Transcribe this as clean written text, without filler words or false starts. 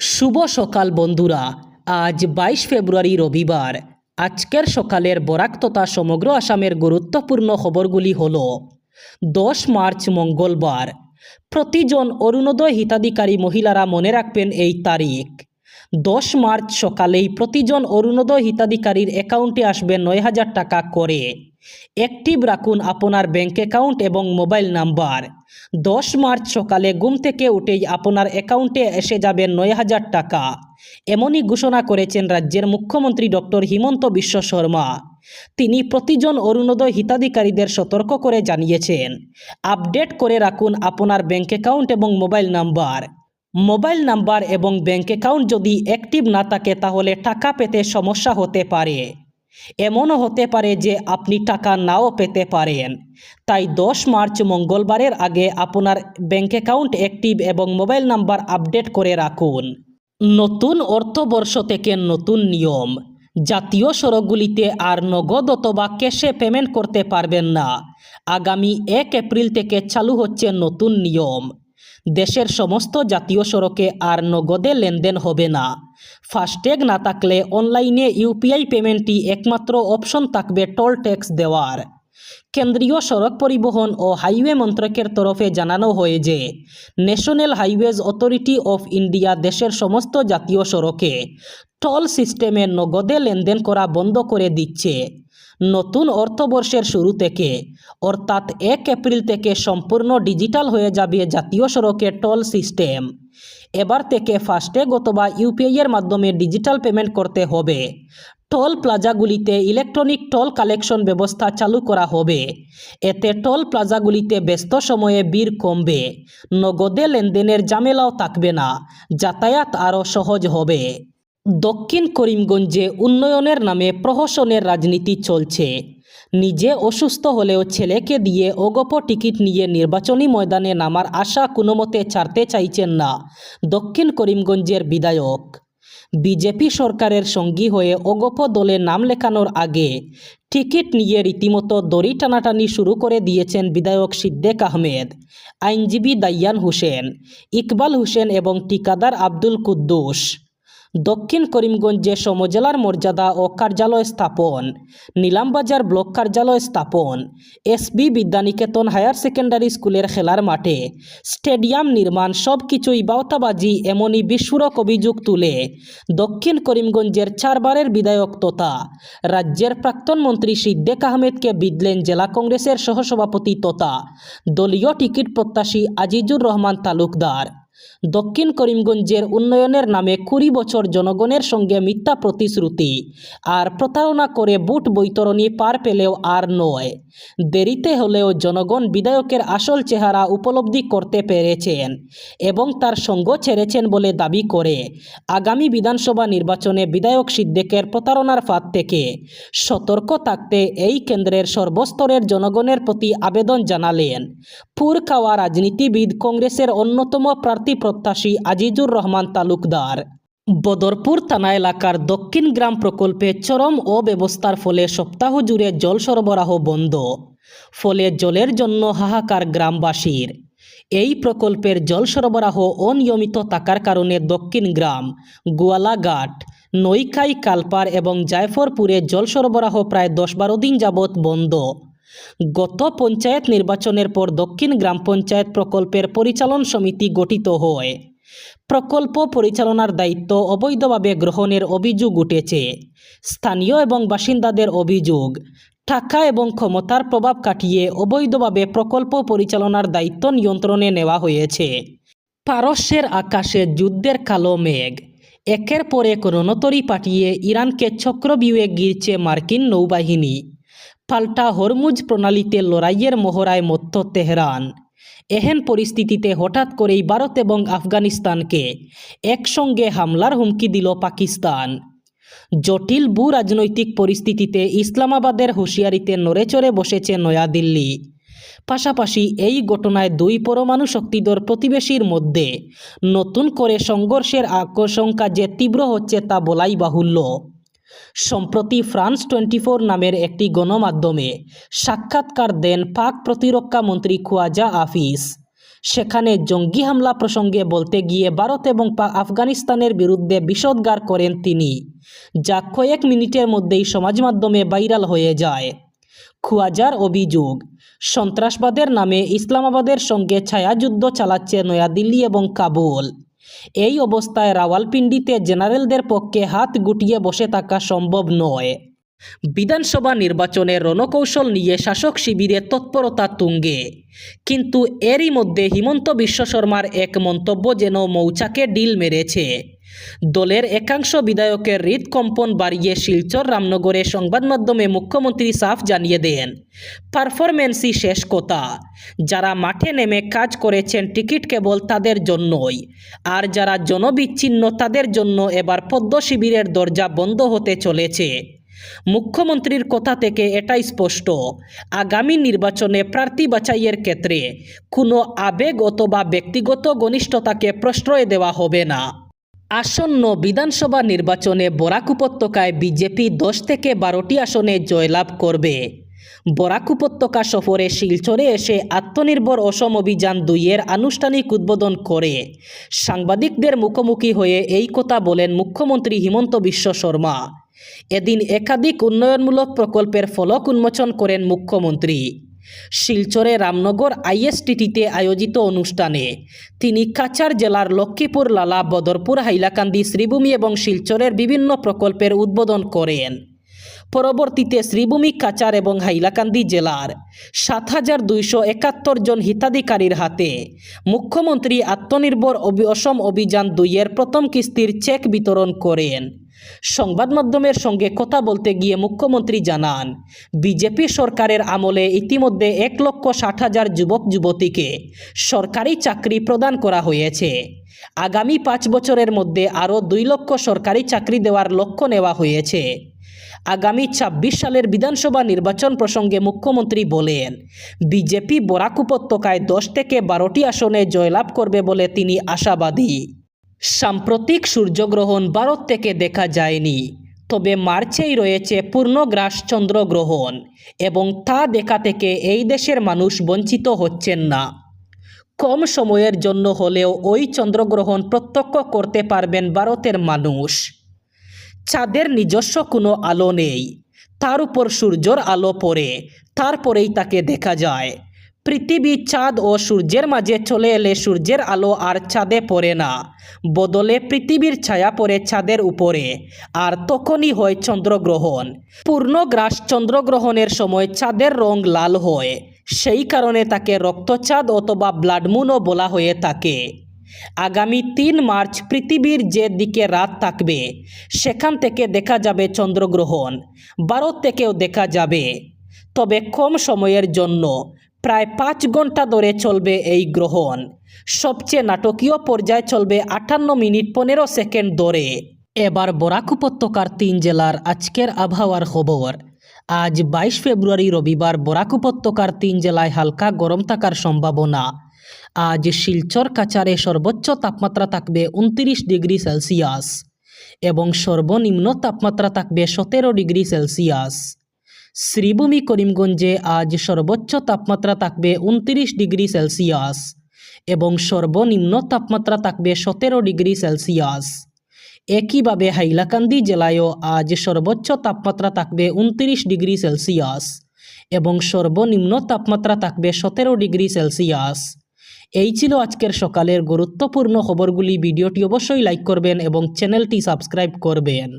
শুভ সকাল বন্ধুরা। আজ 22 ফেব্রুয়ারি রবিবার। আজকের সকালের বরাক তথা সমগ্র আসামের গুরুত্বপূর্ণ খবরগুলি হল: 10 মার্চ মঙ্গলবার। প্রতিজন অরুণোদয় হিতাধিকারী মহিলারা মনে রাখবেন এই তারিখ। 10 মার্চ সকালেই প্রতিজন অরুণোদয় হিতাধিকারীর অ্যাকাউন্টে আসবে 9,000 টাকা করে। অ্যাক্টিভ রাখুন আপনার ব্যাঙ্ক অ্যাকাউন্ট এবং মোবাইল নাম্বার। 10 মার্চ সকালে ঘুম থেকে উঠেই আপনার অ্যাকাউন্টে এসে যাবে 9,000 টাকা। এমনই ঘোষণা করেছেন রাজ্যের মুখ্যমন্ত্রী ডক্টর হিমন্ত বিশ্ব শর্মা। তিনি প্রতিজন অরুণোদয় হিতাধিকারীদের সতর্ক করে জানিয়েছেন, আপডেট করে রাখুন আপনার ব্যাঙ্ক অ্যাকাউন্ট এবং মোবাইল নাম্বার। মোবাইল নাম্বার এবং ব্যাঙ্ক অ্যাকাউন্ট যদি অ্যাক্টিভ না থাকে তাহলে টাকা পেতে সমস্যা হতে পারে। এমনও হতে পারে যে আপনি টাকা নাও পেতে পারেন। তাই 10 মার্চ মঙ্গলবারের আগে আপনার ব্যাঙ্ক অ্যাকাউন্ট অ্যাক্টিভ এবং মোবাইল নাম্বার আপডেট করে রাখুন। নতুন অর্থবর্ষ থেকে নতুন নিয়ম। জাতীয় সড়কগুলিতে আর নগদ অথবা ক্যাশে পেমেন্ট করতে পারবেন না। আগামী 1 এপ্রিল থেকে চালু হচ্ছে নতুন নিয়ম। দেশের সমস্ত জাতীয় সড়কে আর নগদে লেনদেন হবে না। ফাস্ট্যাগ না থাকলে অনলাইনে ইউপিআই পেমেন্টই একমাত্র অপশন থাকবে টোল ট্যাক্স দেওয়ার। কেন্দ্রীয় সড়ক পরিবহন ও হাইওয়ে মন্ত্রকের তরফে জানানো হয় যে national highways authority of India দেশের সমস্ত জাতীয় সড়কে টোল সিস্টেমে নগদে লেনদেন করা বন্ধ করে দিচ্ছে। নতুন অর্থবর্ষের শুরু থেকে অর্থাৎ 1 এপ্রিল থেকে সম্পূর্ণ ডিজিটাল হয়ে যাবে জাতীয় সড়কে টোল সিস্টেম। এবার থেকে ফাস্ট্যাগ অথবা ইউপিআইয়ের মাধ্যমে ডিজিটাল পেমেন্ট করতে হবে। টোল প্লাজাগুলিতে ইলেকট্রনিক টোল কালেকশন ব্যবস্থা চালু করা হবে। এতে টোল প্লাজাগুলিতে ব্যস্ত সময়ে ভিড় কমবে। নগদে লেনদেনের ঝামেলাও থাকবে না। যাতায়াত আরও সহজ হবে। দক্ষিণ করিমগঞ্জে উন্নয়নের নামে প্রহসনের রাজনীতি চলছে। নিজে অসুস্থ হলেও ছেলেকে দিয়ে অগপ টিকিট নিয়ে নির্বাচনী ময়দানে নামার আশা কোনোমতে ছাড়তে চাইছেন না দক্ষিণ করিমগঞ্জের বিধায়ক। বিজেপি সরকারের সঙ্গী হয়ে অগপ দলে নাম লেখানোর আগে টিকিট নিয়ে রীতিমতো দড়ি টানাটানি শুরু করে দিয়েছেন বিধায়ক সিদ্দেক আহমেদ, আইনজীবী দাইয়ান হোসেন, ইকবাল হোসেন এবং ঠিকাদার আব্দুল কুদ্দুস। দক্ষিণ করিমগঞ্জে সমজেলার মর্যাদা ও কার্যালয় স্থাপন, নিলামবাজার ব্লক কার্যালয় স্থাপন, এসবি বিদ্যানিকেতন হায়ার সেকেন্ডারি স্কুলের খেলার মাঠে স্টেডিয়াম নির্মাণ সব কিছুই বাউতাবাজি এমনই বিস্ফোরক অভিযোগ তুলে দক্ষিণ করিমগঞ্জের 4 বারের বিধায়ক তথা রাজ্যের প্রাক্তন মন্ত্রী সিদ্দেক আহমেদকে বিঁধলেন জেলা কংগ্রেসের সহসভাপতি তথা দলীয় টিকিট প্রত্যাশী আজিজুর রহমান তালুকদার। দক্ষিণ করিমগঞ্জের উন্নয়নের নামে 20 বছর জনগণের সঙ্গে মিথ্যা প্রতিশ্রুতি আর প্রতারণা করে ভোট বৈতরণী পার পেলেও আর নয়। দেরিতে হলেও জনগণ বিধায়কের আসল চেহারা উপলব্ধি করতে পেরেছেন এবং তার সঙ্গ ছেড়েছেন বলে দাবি করে আগামী বিধানসভা নির্বাচনে বিধায়ক সিদ্দেকের প্রতারণার ফাঁদ থেকে সতর্ক থাকতে এই কেন্দ্রের সর্বস্তরের জনগণের প্রতি আবেদন জানালেন পুরখাওয়া রাজনীতিবিদ কংগ্রেসের অন্যতম প্রার্থী প্রত্যাশী আজিজুর রহমান তালুকদার। বদরপুর থানা এলাকার দক্ষিণ গ্রাম প্রকল্পে চরম অব্যবস্থার ফলে সপ্তাহ জুড়ে জল সরবরাহ বন্ধ। ফলে জলের জন্য হাহাকার গ্রামবাসীর। এই প্রকল্পের জল সরবরাহ অনিয়মিত থাকার কারণে দক্ষিণ গ্রাম, গোয়ালাঘাট, নৈখাই, কালপার এবং জায়ফরপুরে জল সরবরাহ প্রায় 10-12 দিন যাবৎ বন্ধ। গত পঞ্চায়েত নির্বাচনের পর দক্ষিণ গ্রাম পঞ্চায়েত প্রকল্পের পরিচালন সমিতি গঠিত হয়। প্রকল্প পরিচালনার দায়িত্ব অবৈধভাবে গ্রহণের অভিযোগ উঠেছে। স্থানীয় এবং বাসিন্দাদের অভিযোগ, টাকা এবং ক্ষমতার প্রভাব কাটিয়ে অবৈধভাবে প্রকল্প পরিচালনার দায়িত্ব নিয়ন্ত্রণে নেওয়া হয়েছে। পারস্যের আকাশে যুদ্ধের কালো মেঘ। একের পর এক রণতরী পাঠিয়ে ইরানকে চক্রব্যূহে গিলছে মার্কিন নৌবাহিনী। পাল্টা হরমুজ প্রণালীতে লড়াইয়ের মহড়ায় মত্ত তেহরান। এহেন পরিস্থিতিতে হঠাৎ করেই ভারত এবং আফগানিস্তানকে একসঙ্গে হামলার হুমকি দিল পাকিস্তান। জটিল ভূ রাজনৈতিক পরিস্থিতিতে ইসলামাবাদের হুঁশিয়ারিতে নড়েচড়ে বসেছে নয়াদিল্লি। পাশাপাশি এই ঘটনায় 2 পরমাণু শক্তিধর প্রতিবেশীর মধ্যে নতুন করে সংঘর্ষের আশঙ্কা যে তীব্র হচ্ছে তা বলাই বাহুল্য। সম্প্রতি ফ্রান্স 24 নামের একটি গণমাধ্যমে সাক্ষাৎকার দেন পাক প্রতিরক্ষা মন্ত্রী খোয়াজা আফিস। সেখানে জঙ্গি হামলা প্রসঙ্গে বলতে গিয়ে ভারত এবং আফগানিস্তানের বিরুদ্ধে বিষোদ্গার করেন তিনি, যা কয়েক মিনিটের মধ্যেই সমাজ মাধ্যমে ভাইরাল হয়ে যায়। খুয়াজার অভিযোগ, সন্ত্রাসবাদের নামে ইসলামাবাদের সঙ্গে ছায়াযুদ্ধ চালাচ্ছে নয়াদিল্লি এবং কাবুল। এই অবস্থায় রাওয়ালপিন্ডিতে জেনারেলদের পক্ষে হাত গুটিয়ে বসে থাকা সম্ভব নয়। বিধানসভা নির্বাচনের রণকৌশল নিয়ে শাসক শিবিরে তৎপরতা তুঙ্গে, কিন্তু এরই মধ্যে হিমন্ত বিশ্ব শর্মার এক মন্তব্য যেন মৌচাকে ডিল মেরেছে। দলের একাংশ বিধায়কের হৃদকম্পন বাড়িয়ে শিলচর রামনগরে সংবাদ মাধ্যমে মুখ্যমন্ত্রী সাফ জানিয়ে দেন, পারফরমেন্সই শেষ কথা। যারা মাঠে নেমে কাজ করেছেন টিকিট কেবল তাদের জন্যই, আর যারা জনবিচ্ছিন্ন তাদের জন্য এবার পদ্ম শিবিরের দরজা বন্ধ হতে চলেছে। মুখ্যমন্ত্রীর কথা থেকে এটাই স্পষ্ট, আগামী নির্বাচনে প্রার্থী বাছাইয়ের ক্ষেত্রে কোনো আবেগ অথবা ব্যক্তিগত ঘনিষ্ঠতাকে প্রশ্রয় দেওয়া হবে না। আসন্ন বিধানসভা নির্বাচনে বরাক উপত্যকায় বিজেপি 10 থেকে 12টি আসনে জয়লাভ করবে। বরাক উপত্যকা সফরে শিলচরে এসে আত্মনির্ভর অসম অভিযান 2-এর আনুষ্ঠানিক উদ্বোধন করে সাংবাদিকদের মুখোমুখি হয়ে এই কথা বলেন মুখ্যমন্ত্রী হিমন্ত বিশ্ব শর্মা। এদিন একাধিক উন্নয়নমূলক প্রকল্পের ফলক উন্মোচন করেন মুখ্যমন্ত্রী। শিলচরে রামনগর আইএসটিটিতে আয়োজিত অনুষ্ঠানে তিনি কাছাড় জেলার লক্ষ্মীপুর, লালা, বদরপুর, হাইলাকান্দি, শ্রীভূমি এবং শিলচরের বিভিন্ন প্রকল্পের উদ্বোধন করেন। পরবর্তীতে শ্রীভূমি, কাছাড় এবং হাইলাকান্দি জেলার 7,271 জন হিতাধিকারীর হাতে মুখ্যমন্ত্রী আত্মনির্ভর অসম অভিযান 2-এর প্রথম কিস্তির চেক বিতরণ করেন। সংবাদ মাধ্যমের সঙ্গে কথা বলতে গিয়ে মুখ্যমন্ত্রী জানান, বিজেপি সরকারের আমলে ইতিমধ্যে 1,60,000 যুবক যুবতীকে সরকারি চাকরি প্রদান করা হয়েছে। আগামী 5 বছরের মধ্যে আরও 2 লক্ষ সরকারি চাকরি দেওয়ার লক্ষ্য নেওয়া হয়েছে। আগামী 26 সালের বিধানসভা নির্বাচন প্রসঙ্গে মুখ্যমন্ত্রী বলেন, বিজেপি বরাক উপত্যকায় 10 থেকে 12টি আসনে জয়লাভ করবে বলে তিনি আশাবাদী। সাম্প্রতিক সূর্যগ্রহণ ভারত থেকে দেখা যায়নি, তবে মার্চেই রয়েছে পূর্ণগ্রাস চন্দ্রগ্রহণ এবং তা দেখা থেকে এই দেশের মানুষ বঞ্চিত হচ্ছেন না। কম সময়ের জন্য হলেও ওই চন্দ্রগ্রহণ প্রত্যক্ষ করতে পারবেন ভারতের মানুষ। চাঁদের নিজস্ব কোনো আলো নেই, তার উপর সূর্যের আলো পড়ে, তারপরেই তাকে দেখা যায়। পৃথিবী, চাঁদ ও সূর্যের মাঝে চলে এলে সূর্যের আলো আর চাঁদে পড়ে না, বদলে পৃথিবীর ছায়া পড়ে চাঁদের উপরে, আর তখনই হয় চন্দ্রগ্রহণ। পূর্ণগ্রাস চন্দ্রগ্রহণের সময় চাঁদের রং লাল হয়, সেই কারণে তাকে রক্তচাঁদ অথবা ব্লাডমুনও বলা হয়ে থাকে। আগামী 3 মার্চ পৃথিবীর যে দিকে রাত থাকবে সেখান থেকে দেখা যাবে চন্দ্রগ্রহণ। ভারত থেকেও দেখা যাবে, তবে কম সময়ের জন্য, প্রায় 5 ঘন্টা ধরে চলবে এই গ্রহণ। সবচেয়ে নাটকীয় পর্যায়ে চলবে 58 মিনিট 15 সেকেন্ড ধরে। এবার বরাক উপত্যকার 3 জেলার আজকের আবহাওয়ার খবর। আজ 22 ফেব্রুয়ারি রবিবার বরাক উপত্যকার 3 জেলায় হালকা গরম থাকার সম্ভাবনা। আজ শিলচর, কাছাড়ে সর্বোচ্চ তাপমাত্রা থাকবে 29 ডিগ্রি সেলসিয়াস এবং সর্বনিম্ন তাপমাত্রা থাকবে 17 ডিগ্রি সেলসিয়াস। শ্রীভূমি, করিমগঞ্জে আজ সর্বোচ্চ তাপমাত্রা থাকবে 29 ডিগ্রি সেলসিয়াস এবং সর্বনিম্ন তাপমাত্রা থাকবে 17 ডিগ্রি সেলসিয়াস। একইভাবে হাইলাকান্দি জেলায়ও আজ সর্বোচ্চ তাপমাত্রা থাকবে 29 ডিগ্রি সেলসিয়াস এবং সর্বনিম্ন তাপমাত্রা থাকবে 17 ডিগ্রি সেলসিয়াস। এই ছিল আজকের সকালের গুরুত্বপূর্ণ খবরগুলি। ভিডিওটি অবশ্যই লাইক করবেন এবং চ্যানেলটি সাবস্ক্রাইব করবেন।